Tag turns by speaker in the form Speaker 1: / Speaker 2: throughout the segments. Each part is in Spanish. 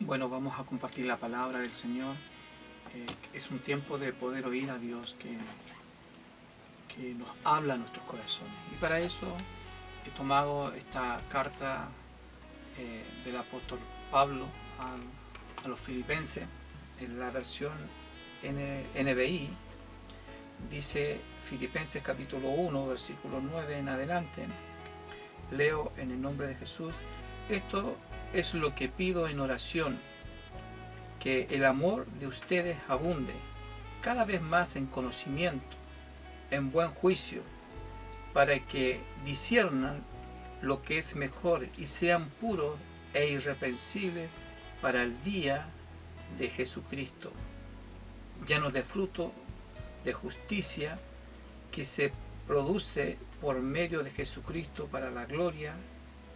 Speaker 1: Bueno, vamos a compartir la palabra del Señor. Es un tiempo de poder oír a Dios que nos habla a nuestros corazones. Y para eso he tomado esta carta del apóstol Pablo a los filipenses, en la versión NBI. Dice Filipenses capítulo 1, versículo 9 en adelante. Leo en el nombre de Jesús. Esto es lo que pido en oración, que el amor de ustedes abunde cada vez más en conocimiento, en buen juicio, para que disciernan lo que es mejor y sean puros e irreprensibles para el día de Jesucristo, llenos de fruto de justicia que se produce por medio de Jesucristo para la gloria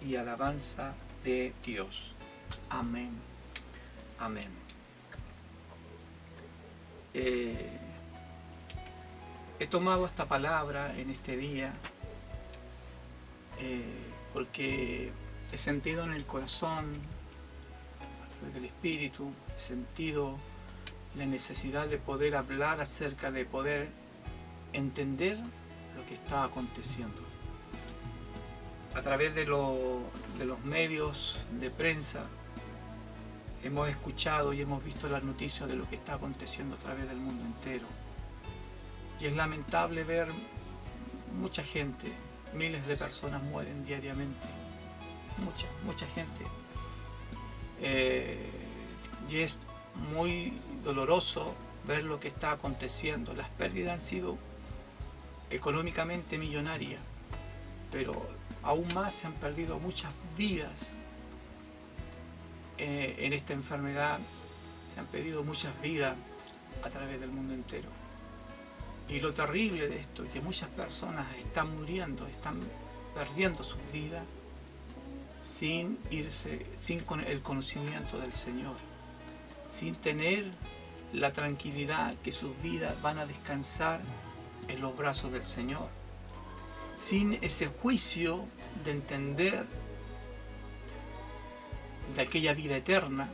Speaker 1: y alabanza de Dios. Amén. Amén. He tomado esta palabra en este día porque he sentido en el corazón, a través del Espíritu, he sentido la necesidad de poder hablar acerca de poder entender lo que está aconteciendo. A través de los medios de prensa hemos escuchado y hemos visto las noticias de lo que está aconteciendo a través del mundo entero. Y es lamentable ver mucha gente, miles de personas mueren diariamente, mucha gente. Y es muy doloroso ver lo que está aconteciendo. Las pérdidas han sido económicamente millonarias, pero aún más se han perdido muchas vidas en esta enfermedad. Se han perdido muchas vidas a través del mundo entero. Y lo terrible de esto es que muchas personas están muriendo, están perdiendo sus vidas sin el conocimiento del Señor, sin tener la tranquilidad que sus vidas van a descansar en los brazos del Señor, sin ese juicio de entender de aquella vida eterna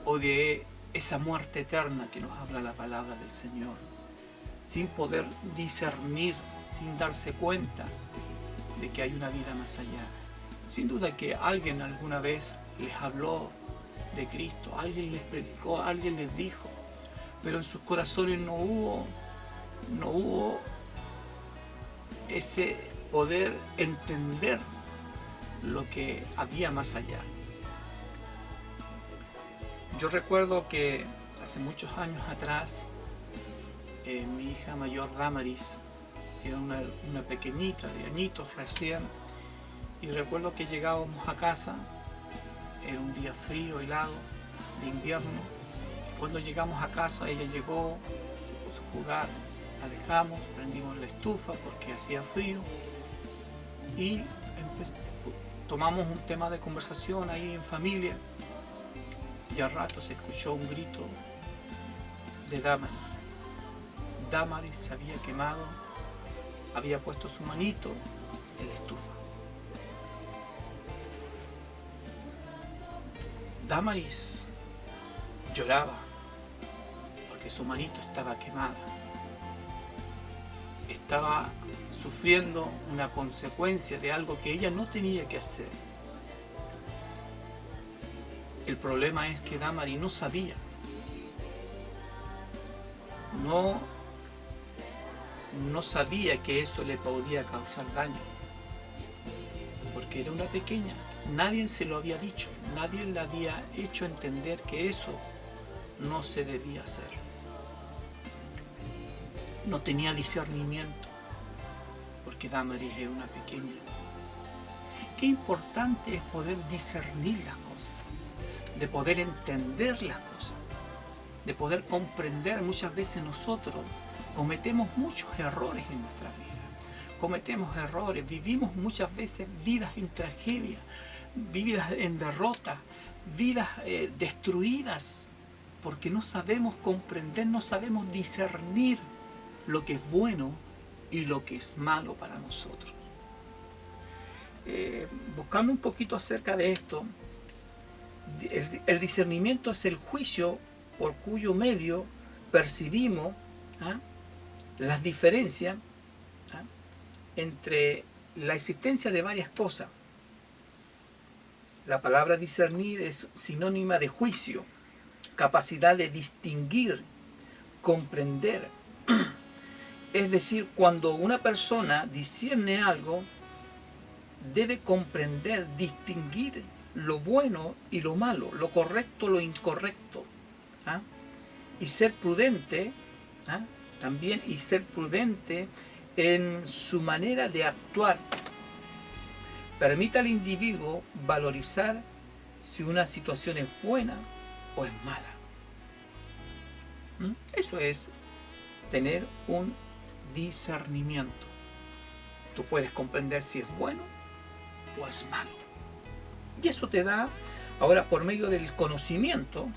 Speaker 1: o de esa muerte eterna que nos habla la palabra del Señor, sin poder discernir, sin darse cuenta de que hay una vida más allá. Sin duda que alguien alguna vez les habló de Cristo, alguien les predicó, alguien les dijo, pero en sus corazones no hubo ese poder entender lo que había más allá. Yo recuerdo que hace muchos años atrás, mi hija mayor Damaris era una pequeñita de añitos recién, y recuerdo que llegábamos a casa, era un día frío, helado, de invierno. Cuando llegamos a casa, ella llegó, se puso a jugar, la dejamos, prendimos la estufa porque hacía frío y tomamos un tema de conversación ahí en familia, y al rato se escuchó un grito de Damaris. Damaris se había quemado, había puesto su manito en la estufa. Damaris lloraba porque su manito estaba quemada. Estaba sufriendo una consecuencia de algo que ella no tenía que hacer. El problema es que Damaris no sabía. No sabía que eso le podía causar daño, porque era una pequeña. Nadie se lo había dicho, nadie le había hecho entender que eso no se debía hacer. No tenía discernimiento, porque Damaris era una pequeña. Qué importante es poder discernir las cosas, de poder entender las cosas, de poder comprender. Muchas veces nosotros cometemos muchos errores en nuestra vida. Cometemos errores, vivimos muchas veces vidas en tragedia, vidas en derrota, vidas destruidas, porque no sabemos comprender, no sabemos discernir lo que es bueno y lo que es malo para nosotros. Buscando un poquito acerca de esto, El discernimiento es el juicio por cuyo medio percibimos las diferencias entre la existencia de varias cosas. La palabra discernir es sinónima de juicio, capacidad de distinguir, comprender. Es decir, cuando una persona discierne algo, debe comprender, distinguir lo bueno y lo malo, lo correcto, lo incorrecto. Y ser prudente, también, y ser prudente en su manera de actuar. Permite al individuo valorizar si una situación es buena o es mala. Eso es tener un discernimiento. Tú puedes comprender si es bueno o es malo. Y eso te da, ahora por medio del conocimiento,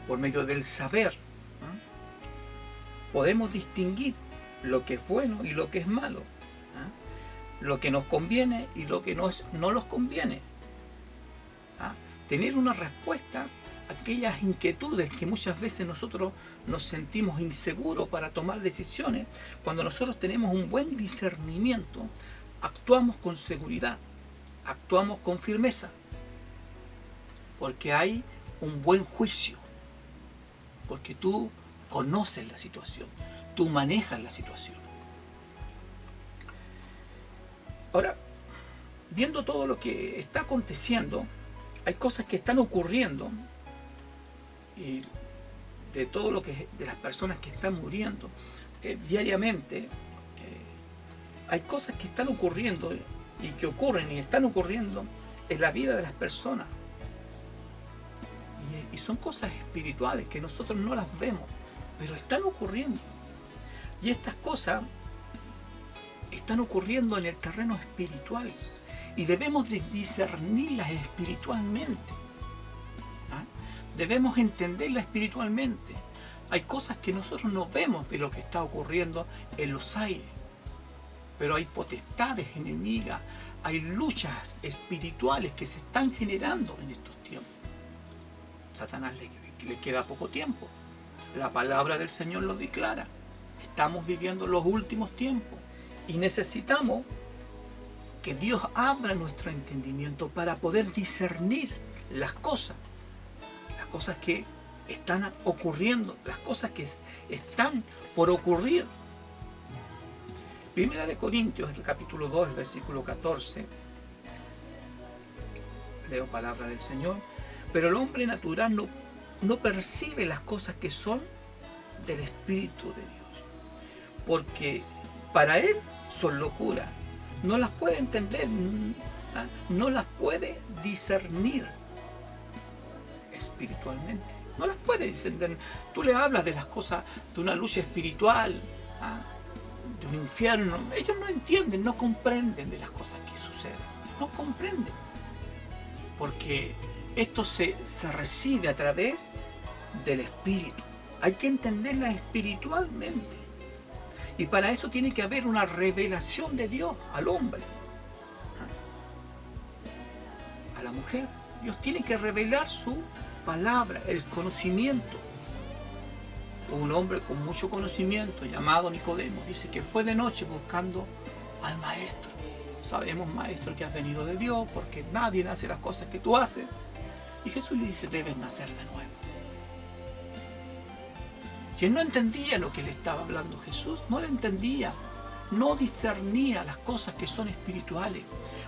Speaker 1: por medio del saber, podemos distinguir lo que es bueno y lo que es malo, lo que nos conviene y lo que no nos conviene. Tener una respuesta a aquellas inquietudes que muchas veces nosotros nos sentimos inseguros para tomar decisiones. Cuando nosotros tenemos un buen discernimiento, actuamos con seguridad, actuamos con firmeza, porque hay un buen juicio, porque tú conoces la situación, tú manejas la situación. Ahora, viendo todo lo que está aconteciendo, hay cosas que están ocurriendo, y de todo lo que de las personas que están muriendo diariamente, hay cosas que están ocurriendo y que ocurren y están ocurriendo en la vida de las personas. Y son cosas espirituales que nosotros no las vemos, pero están ocurriendo. Y estas cosas están ocurriendo en el terreno espiritual y debemos de discernirlas espiritualmente. Debemos entenderlas espiritualmente. Hay cosas que nosotros no vemos de lo que está ocurriendo en los aires, pero hay potestades enemigas, hay luchas espirituales que se están generando en estos tiempos. Satanás le queda poco tiempo. La palabra del Señor lo declara. Estamos viviendo los últimos tiempos y necesitamos que Dios abra nuestro entendimiento para poder discernir las cosas que están ocurriendo, las cosas que están por ocurrir. Primera de Corintios, el capítulo 2, el versículo 14. Leo palabra del Señor. Pero el hombre natural no percibe las cosas que son del Espíritu de Dios, porque para él son locura. No las puede entender, no las puede discernir espiritualmente. No las puede discernir. Tú le hablas de las cosas, de una lucha espiritual, de un infierno. Ellos no entienden, no comprenden de las cosas que suceden. No comprenden. Porque esto se recibe a través del Espíritu. Hay que entenderla espiritualmente. Y para eso tiene que haber una revelación de Dios al hombre, a la mujer. Dios tiene que revelar su palabra, el conocimiento. Un hombre con mucho conocimiento llamado Nicodemo dice que fue de noche buscando al maestro. Sabemos, maestro, que has venido de Dios, porque nadie hace las cosas que tú haces. Y Jesús le dice, debes nacer de nuevo. Si él no entendía lo que le estaba hablando Jesús, no le entendía, no discernía las cosas que son espirituales.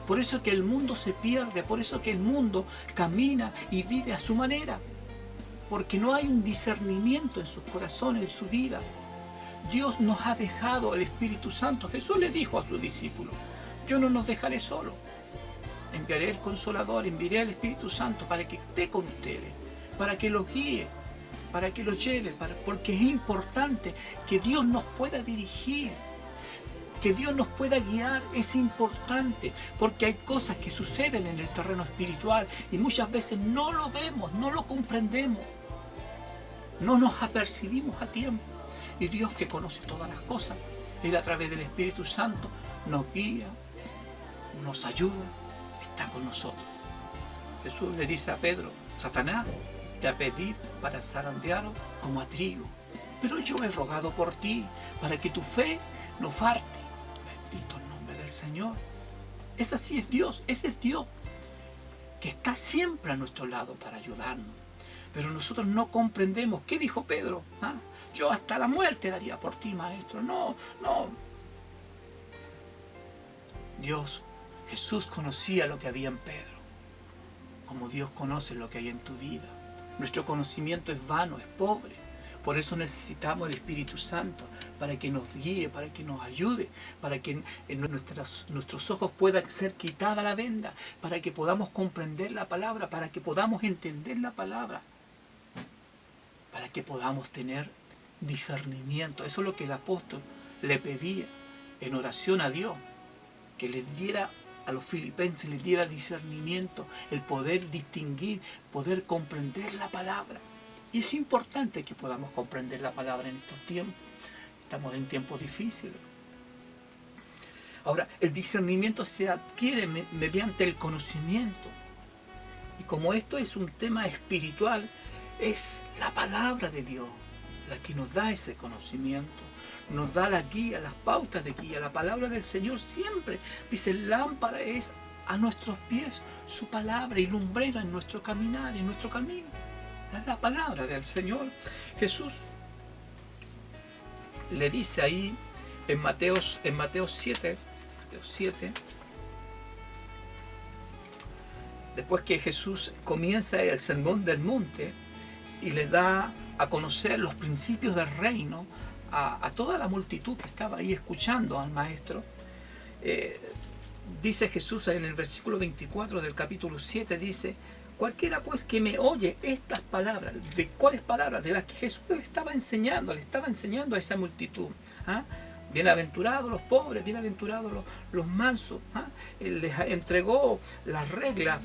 Speaker 1: Por eso que el mundo se pierde, por eso que el mundo camina y vive a su manera, porque no hay un discernimiento en sus corazones, en su vida. Dios nos ha dejado el Espíritu Santo. Jesús le dijo a sus discípulos, yo no los dejaré solos, enviaré el Consolador, enviaré al Espíritu Santo para que esté con ustedes, para que los guíe, para que los lleve, porque es importante que Dios nos pueda dirigir, que Dios nos pueda guiar. Es importante, porque hay cosas que suceden en el terreno espiritual y muchas veces no lo vemos, no lo comprendemos, no nos apercibimos a tiempo. Y Dios, que conoce todas las cosas, Él a través del Espíritu Santo nos guía, nos ayuda, está con nosotros. Jesús le dice a Pedro, Satanás te ha pedido para zarandearlo como a trigo, pero yo he rogado por ti para que tu fe no falte. Bendito el nombre del Señor. Ese sí es Dios, ese es Dios que está siempre a nuestro lado para ayudarnos. Pero nosotros no comprendemos. ¿Qué dijo Pedro? ¿Ah? Yo hasta la muerte daría por ti, maestro. No. Dios, Jesús conocía lo que había en Pedro, como Dios conoce lo que hay en tu vida. Nuestro conocimiento es vano, es pobre. Por eso necesitamos el Espíritu Santo, para que nos guíe, para que nos ayude, para que en nuestros ojos pueda ser quitada la venda, para que podamos comprender la palabra, para que podamos entender la palabra, para que podamos tener discernimiento. Eso es lo que el apóstol le pedía en oración a Dios, que les diera a los filipenses, les diera discernimiento, el poder distinguir, poder comprender la palabra. Y es importante que podamos comprender la palabra en estos tiempos. Estamos en tiempos difíciles. Ahora, el discernimiento se adquiere mediante el conocimiento. Y como esto es un tema espiritual, es la palabra de Dios la que nos da ese conocimiento. Nos da la guía, las pautas de guía. La palabra del Señor siempre dice, lámpara es a nuestros pies su palabra y lumbrera en nuestro caminar, en nuestro camino. Es la palabra del Señor. Jesús le dice ahí en Mateo 7, después que Jesús comienza el sermón del monte y le da a conocer los principios del reino a toda la multitud que estaba ahí escuchando al maestro, dice Jesús en el versículo 24 del capítulo 7, dice, cualquiera pues que me oye estas palabras, ¿de cuáles palabras? De las que Jesús le estaba enseñando a esa multitud. ¿Ah? Bienaventurados los pobres, bienaventurados los mansos. ¿Ah? Él les entregó las reglas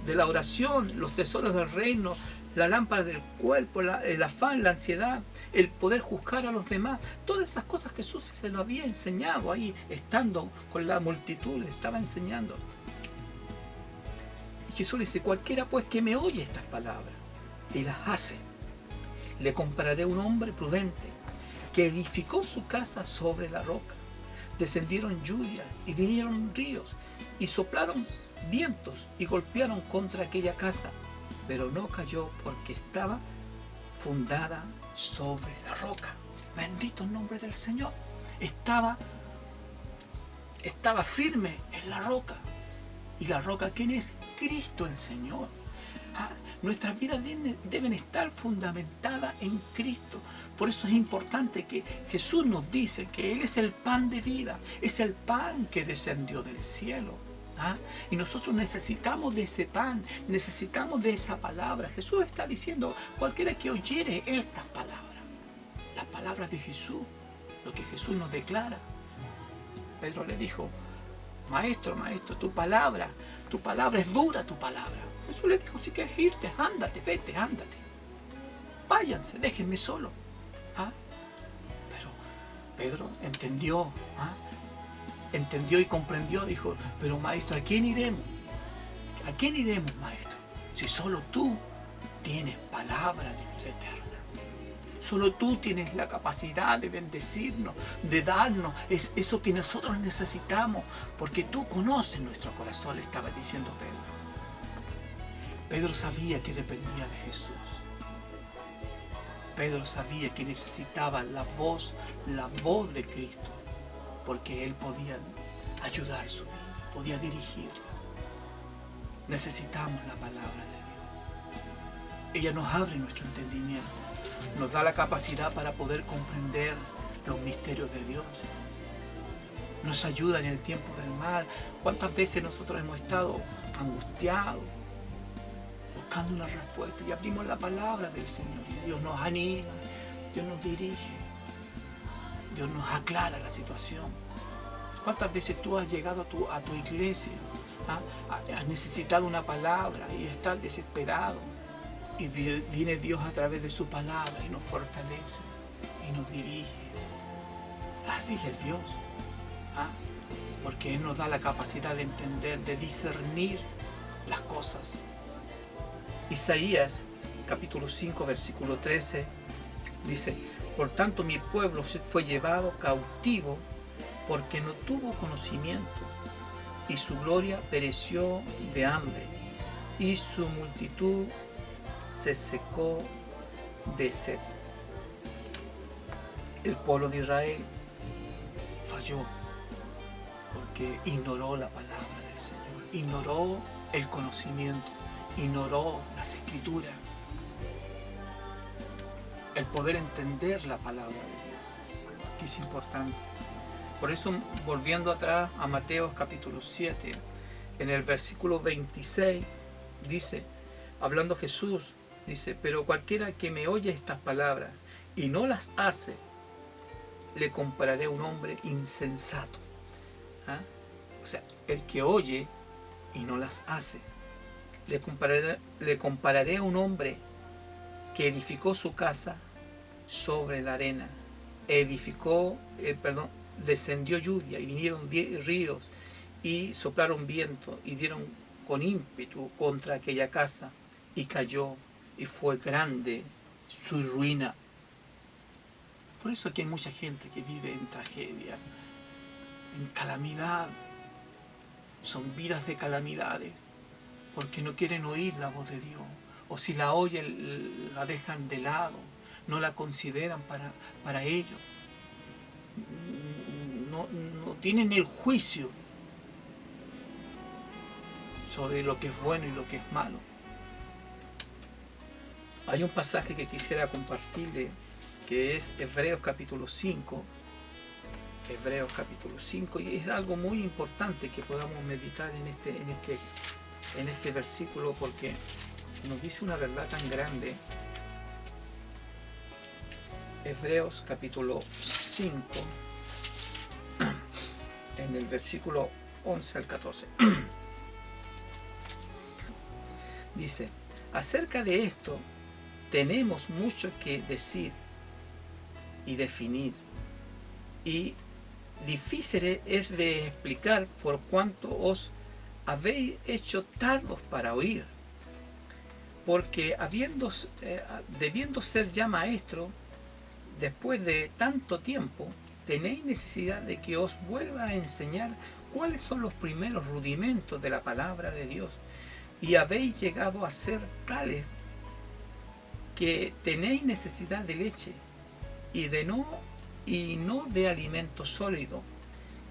Speaker 1: de la oración, los tesoros del reino, la lámpara del cuerpo, el afán, la ansiedad, el poder juzgar a los demás. Todas esas cosas Jesús se lo había enseñado ahí, estando con la multitud, le estaba enseñando. Jesús le dice, cualquiera pues que me oye estas palabras y las hace, le compararé a un hombre prudente que edificó su casa sobre la roca. Descendieron lluvias y vinieron ríos y soplaron vientos y golpearon contra aquella casa, pero no cayó porque estaba fundada sobre la roca. Bendito el nombre del Señor. Estaba firme en la roca. ¿Y la roca quién es? Cristo el Señor. Nuestras vidas deben estar fundamentadas en Cristo. Por eso es importante que Jesús nos dice que Él es el pan de vida, es el pan que descendió del cielo. Y nosotros necesitamos de ese pan, necesitamos de esa palabra. Jesús está diciendo, cualquiera que oyere estas palabras, las palabras de Jesús, lo que Jesús nos declara. Pedro le dijo, maestro, tu palabra es dura, tu palabra. Jesús le dijo, si quieres irte, ándate, vete, ándate. Váyanse, déjenme solo. Pero Pedro entendió, entendió y comprendió, dijo, pero maestro, ¿a quién iremos? ¿A quién iremos, maestro? Si solo tú tienes palabra de vida eterna. Solo tú tienes la capacidad de bendecirnos, de darnos eso que nosotros necesitamos, porque tú conoces nuestro corazón, le estaba diciendo Pedro. Pedro sabía que dependía de Jesús. Pedro sabía que necesitaba la voz de Cristo, porque Él podía ayudar su vida, podía dirigirla. Necesitamos la palabra de Dios. Ella nos abre nuestro entendimiento, nos da la capacidad para poder comprender los misterios de Dios. Nos ayuda en el tiempo del mal. ¿Cuántas veces nosotros hemos estado angustiados, buscando una respuesta, y abrimos la palabra del Señor y Dios nos anima, Dios nos dirige, Dios nos aclara la situación? ¿Cuántas veces tú has llegado a tu iglesia, has necesitado una palabra y estás desesperado, y viene Dios a través de su palabra y nos fortalece y nos dirige? Así es Dios, porque Él nos da la capacidad de entender, de discernir las cosas. Isaías capítulo 5 versículo 13 dice: por tanto mi pueblo fue llevado cautivo porque no tuvo conocimiento, y su gloria pereció de hambre, y su multitud se secó de sed. El pueblo de Israel falló porque ignoró la palabra del Señor, ignoró el conocimiento, ignoró las escrituras, el poder entender la palabra de Dios, que es importante. Por eso, volviendo atrás a Mateo capítulo 7, en el versículo 26, dice, hablando Jesús, dice: pero cualquiera que me oye estas palabras y no las hace, le compararé a un hombre insensato. ¿Ah? O sea, el que oye y no las hace, le compararé a un hombre que edificó su casa sobre la arena. Descendió lluvia y vinieron ríos y soplaron viento y dieron con ímpetu contra aquella casa, y cayó, y fue grande su ruina. Por eso aquí hay mucha gente que vive en tragedia, en calamidad. Son vidas de calamidades, porque no quieren oír la voz de Dios, o si la oyen la dejan de lado, no la consideran para ellos. No tienen el juicio sobre lo que es bueno y lo que es malo. Hay un pasaje que quisiera compartirle, que es Hebreos capítulo 5. Hebreos capítulo 5, y es algo muy importante que podamos meditar en este versículo, porque nos dice una verdad tan grande. Hebreos capítulo 5, en el versículo 11 al 14. Dice: acerca de esto tenemos mucho que decir y definir, y difícil es de explicar por cuanto os habéis hecho tardos para oír. Porque debiendo ser ya maestro, después de tanto tiempo, tenéis necesidad de que os vuelva a enseñar cuáles son los primeros rudimentos de la palabra de Dios. Y habéis llegado a ser tales que tenéis necesidad de leche y no de alimento sólido.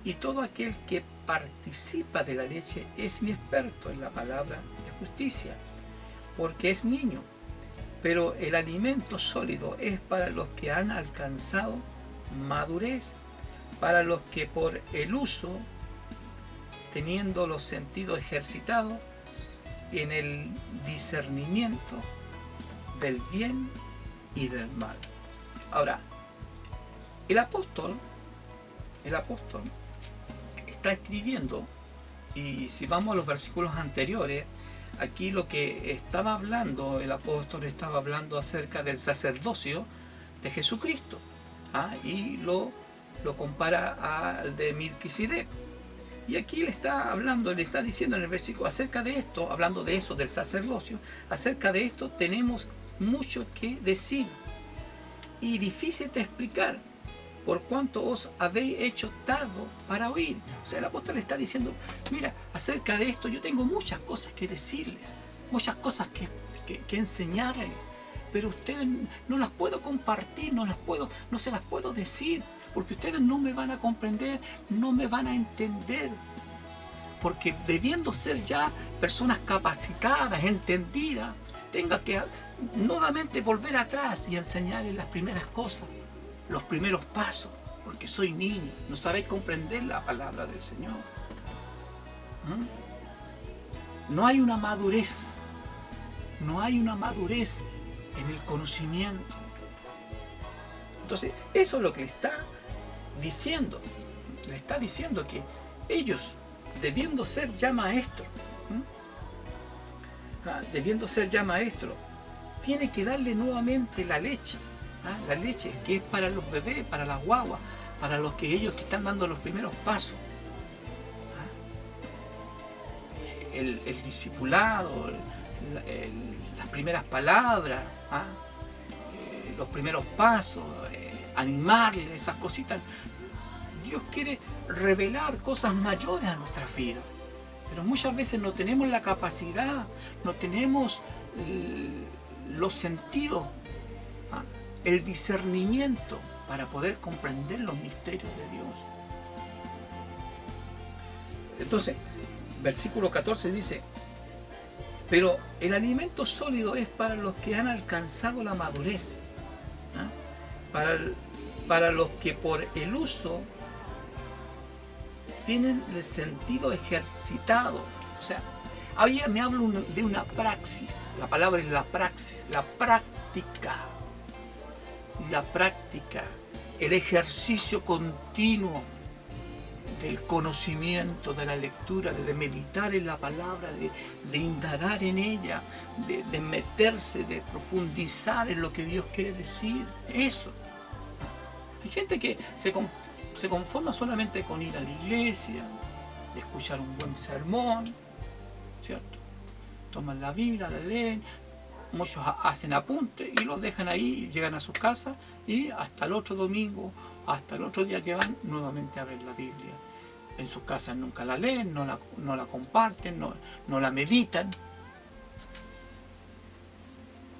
Speaker 1: Y todo aquel que participa de la leche es inexperto en la palabra de justicia, porque es niño. Pero el alimento sólido es para los que han alcanzado madurez, para los que por el uso, teniendo los sentidos ejercitados en el discernimiento del bien y del mal. Ahora, el apóstol está escribiendo, y si vamos a los versículos anteriores, aquí lo que estaba hablando, el apóstol estaba hablando acerca del sacerdocio de Jesucristo, y lo compara al de Melquisedec. Y aquí le está diciendo en el versículo acerca de esto, hablando de eso, del sacerdocio, acerca de esto tenemos mucho que decir y difícil de explicar, por cuanto os habéis hecho tardo para oír. O sea, el apóstol está diciendo: mira, acerca de esto yo tengo muchas cosas que decirles, muchas cosas que enseñarles, pero ustedes no las puedo compartir, no se las puedo decir, porque ustedes no me van a comprender, no me van a entender, porque debiendo ser ya personas capacitadas, entendidas, tenga que nuevamente volver atrás y enseñarles las primeras cosas, los primeros pasos, porque soy niño, no sabéis comprender la palabra del Señor. No hay una madurez, en el conocimiento. Entonces, eso es lo que le está diciendo. Le está diciendo que ellos, debiendo ser ya maestros, tiene que darle nuevamente la leche. La leche que es para los bebés, para las guaguas, para ellos que están dando los primeros pasos. el discipulado, las primeras palabras, los primeros pasos, animarle, esas cositas. Dios quiere revelar cosas mayores a nuestras vidas, pero muchas veces no tenemos la capacidad, no tenemos los sentidos, el discernimiento para poder comprender los misterios de Dios. Entonces, versículo 14 dice: pero el alimento sólido es para los que han alcanzado la madurez, para los que por el uso tienen el sentido ejercitado. O sea, ahí me hablo de una praxis. La palabra es la praxis, la práctica. La práctica, el ejercicio continuo del conocimiento, de la lectura, de meditar en la palabra, de indagar en ella, de meterse, de profundizar en lo que Dios quiere decir. Eso. Hay gente que se conforma solamente con ir a la iglesia, de escuchar un buen sermón, ¿cierto? Toman la Biblia, la leen, muchos hacen apuntes y los dejan ahí, llegan a sus casas y hasta el otro domingo, hasta el otro día que van, nuevamente abren la Biblia. En sus casas nunca la leen, no la comparten, no la meditan.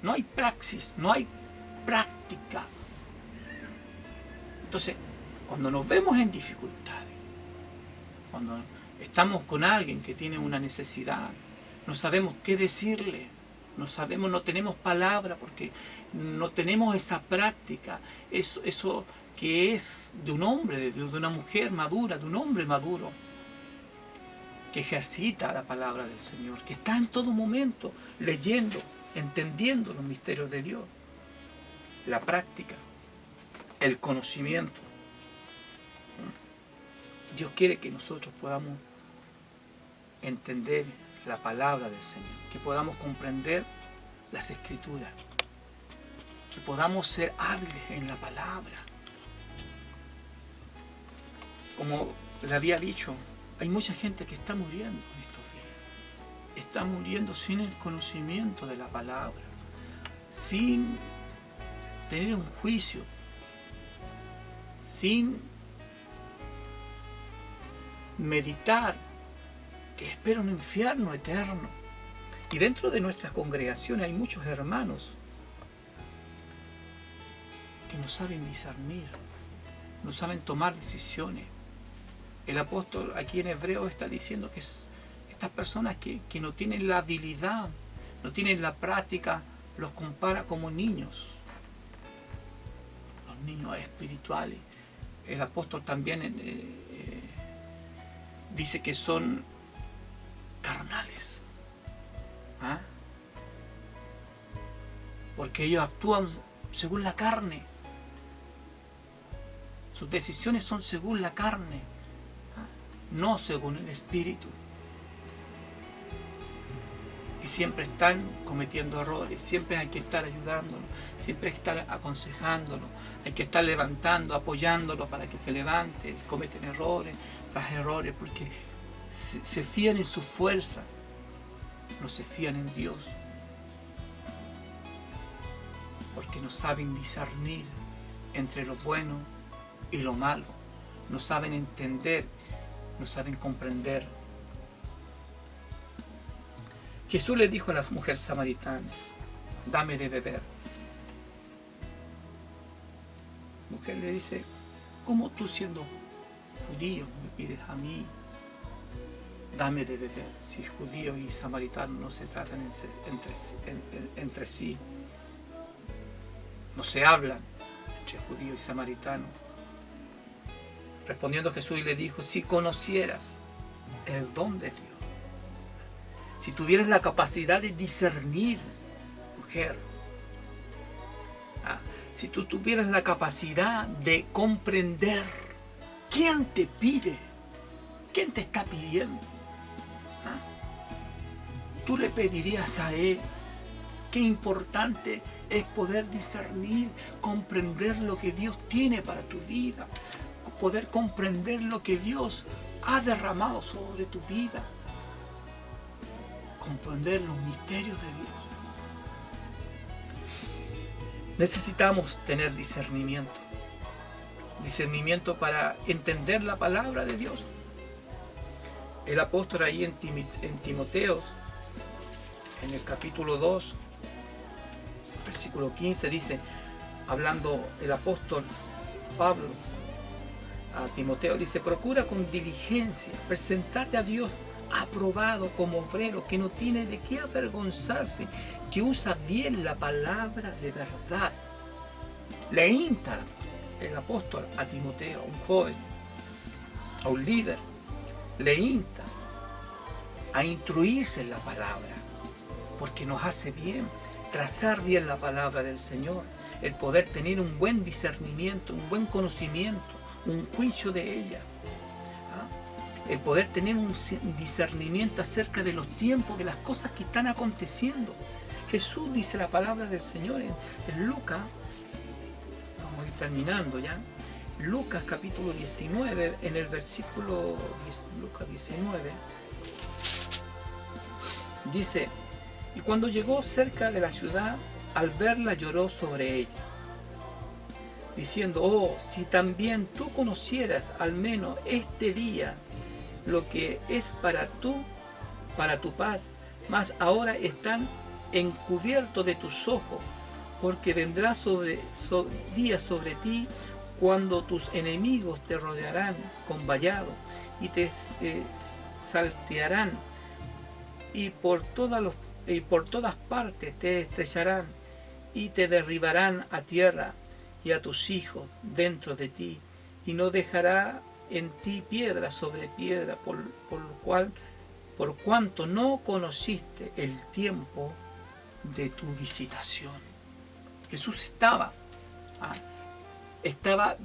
Speaker 1: No hay praxis, no hay práctica. Entonces, cuando nos vemos en dificultades, cuando estamos con alguien que tiene una necesidad, no sabemos qué decirle, no tenemos palabra porque no tenemos esa práctica, eso que es de un hombre, de una mujer madura, de un hombre maduro, que ejercita la palabra del Señor, que está en todo momento leyendo, entendiendo los misterios de Dios. La práctica, el conocimiento. Dios quiere que nosotros podamos entender la palabra del Señor, que podamos comprender las Escrituras, que podamos ser hábiles en la palabra. Como le había dicho, hay mucha gente que está muriendo en estos días. Está muriendo sin el conocimiento de la palabra, sin tener un juicio, sin meditar que le espera un infierno eterno. Y dentro de nuestras congregaciones hay muchos hermanos que no saben discernir, no saben tomar decisiones. El apóstol aquí en Hebreo está diciendo que estas personas que no tienen la habilidad, no tienen la práctica, los compara como niños, los niños espirituales. El apóstol también dice que son carnales, porque ellos actúan según la carne, sus decisiones son según la carne, no según el Espíritu, y siempre están cometiendo errores. Siempre hay que estar ayudándolo, siempre hay que estar aconsejándolo, hay que estar levantando, apoyándolo para que se levante. Cometen errores tras errores porque se fían en su fuerza, no se fían en Dios, porque no saben discernir entre lo bueno y lo malo, no saben entender, no saben comprender. Jesús le dijo a la mujer samaritana: dame de beber. La mujer le dice: ¿cómo tú, siendo judío, me pides a mí dame de beber? Si judíos y samaritanos no se tratan entre sí, no se hablan entre judíos y samaritanos. Respondiendo Jesús le dijo: si conocieras el don de Dios, si tuvieras la capacidad de discernir, mujer, si tú tuvieras la capacidad de comprender quién te pide, quién te está pidiendo, tú le pedirías a Él. Qué importante es poder discernir, comprender lo que Dios tiene para tu vida, poder comprender lo que Dios ha derramado sobre tu vida. comprender los misterios de Dios. Necesitamos tener discernimiento. Discernimiento para entender la palabra de Dios. El apóstol ahí en Timoteos, en el capítulo 2, versículo 15, dice, hablando el apóstol Pablo a Timoteo, dice, procura con diligencia presentarte a Dios aprobado como obrero, que no tiene de qué avergonzarse, que usa bien la palabra de verdad. Le insta el apóstol a Timoteo, a un joven, a un líder, le insta a instruirse en la palabra, porque nos hace bien trazar bien la palabra del Señor, el poder tener un buen discernimiento, un buen conocimiento, un juicio de ella, el poder tener un discernimiento acerca de los tiempos, de las cosas que están aconteciendo. Jesús dice la palabra del Señor en Lucas, vamos a ir terminando ya, Lucas capítulo 19, en el versículo Lucas 19, dice, y cuando llegó cerca de la ciudad, al verla lloró sobre ella, diciendo, oh, si también tú conocieras al menos este día lo que es para tu paz, mas ahora están encubiertos de tus ojos, porque vendrá día sobre ti cuando tus enemigos te rodearán con vallado y te saltearán y por todas partes te estrecharán y te derribarán a tierra y a tus hijos dentro de ti, y no dejará en ti piedra sobre piedra, por cuanto no conociste el tiempo de tu visitación. Jesús estaba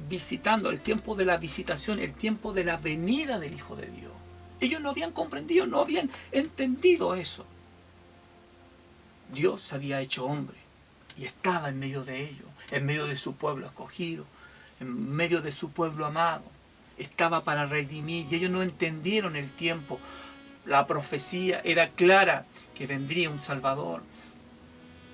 Speaker 1: visitando el tiempo de la visitación, el tiempo de la venida del Hijo de Dios. Ellos no habían comprendido, no habían entendido eso. Dios se había hecho hombre y estaba en medio de ellos, en medio de su pueblo escogido, en medio de su pueblo amado. Estaba para redimir y ellos no entendieron el tiempo. La profecía era clara que vendría un Salvador.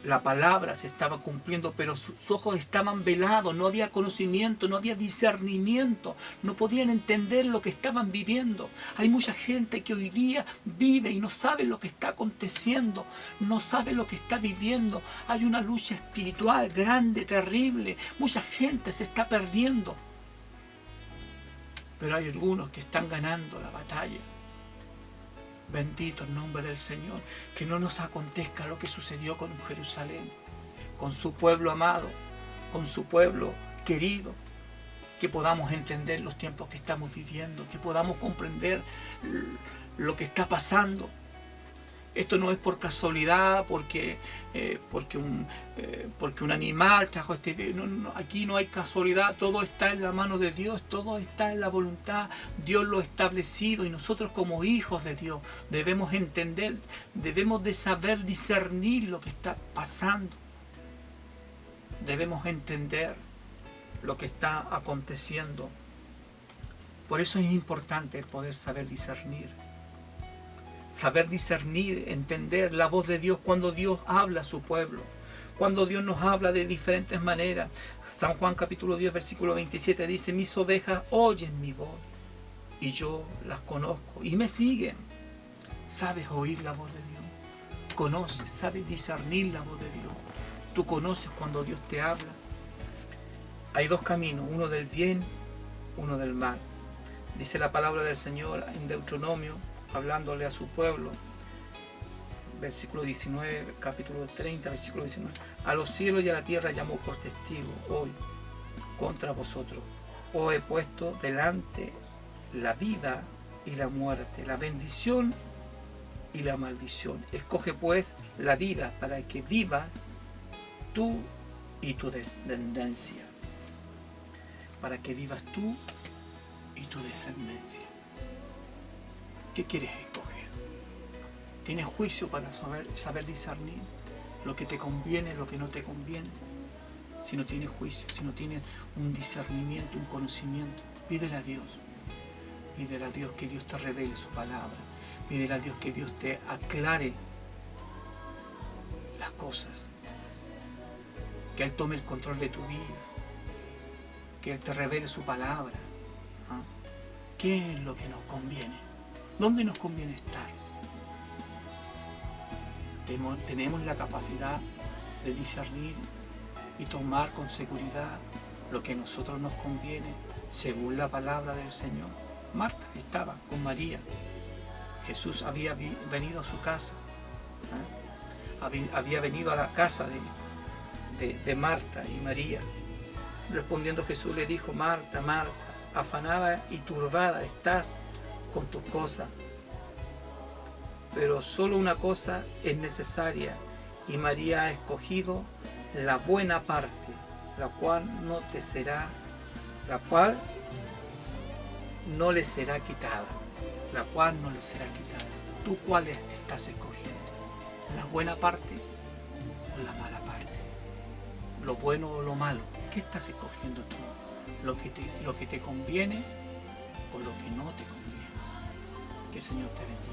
Speaker 1: La palabra se estaba cumpliendo, pero sus ojos estaban velados, no había conocimiento, no había discernimiento, no podían entender lo que estaban viviendo. Hay mucha gente que hoy día vive y no sabe lo que está aconteciendo, no sabe lo que está viviendo. Hay una lucha espiritual grande, terrible, mucha gente se está perdiendo. Pero hay algunos que están ganando la batalla. Bendito el nombre del Señor. Que no nos acontezca lo que sucedió con Jerusalén, con su pueblo amado, con su pueblo querido. Que podamos entender los tiempos que estamos viviendo, que podamos comprender lo que está pasando. Esto no es por casualidad, porque un animal trajo este virus. No, aquí no hay casualidad, todo está en la mano de Dios, todo está en la voluntad. Dios lo ha establecido y nosotros como hijos de Dios debemos entender, debemos de saber discernir lo que está pasando. Debemos entender lo que está aconteciendo. Por eso es importante el poder saber discernir. Saber discernir, entender la voz de Dios cuando Dios habla a su pueblo, cuando Dios nos habla de diferentes maneras. San Juan capítulo 10 versículo 27 dice, mis ovejas oyen mi voz y yo las conozco y me siguen. ¿Sabes oír la voz de Dios? ¿Conoces? ¿Sabes discernir la voz de Dios? ¿Tú conoces cuando Dios te habla? Hay dos caminos, uno del bien, uno del mal. Dice la palabra del Señor en Deuteronomio, hablándole a su pueblo, versículo 19, capítulo 30, versículo 19. A los cielos y a la tierra llamo por testigo hoy contra vosotros. Os he puesto delante la vida y la muerte, la bendición y la maldición. Escoge pues la vida para que vivas tú y tu descendencia. Para que vivas tú y tu descendencia. ¿Qué quieres escoger? ¿Tienes juicio para saber discernir lo que te conviene, lo que no te conviene? Si no tienes juicio, si no tienes un discernimiento, un conocimiento, pídele a Dios. Pídele a Dios que Dios te revele su palabra. Pídele a Dios que Dios te aclare cosas. Que Él tome el control de tu vida. Que Él te revele su palabra. ¿Ah? ¿Qué es lo que nos conviene? ¿Dónde nos conviene estar? Tenemos la capacidad de discernir y tomar con seguridad lo que a nosotros nos conviene según la palabra del Señor. Marta estaba con María. Jesús había venido a su casa. Había venido a la casa de Marta y María. Respondiendo Jesús le dijo: Marta, Marta, afanada y turbada estás con tus cosas, pero solo una cosa es necesaria, y María ha escogido la buena parte, la cual no le será quitada. La cual no le será quitada. ¿Tú cuál estás escogiendo? ¿La buena parte o la mala parte? ¿Lo bueno o lo malo? ¿Qué estás escogiendo tú? ¿Lo que te conviene o lo que no te conviene? Que el Señor te bendiga.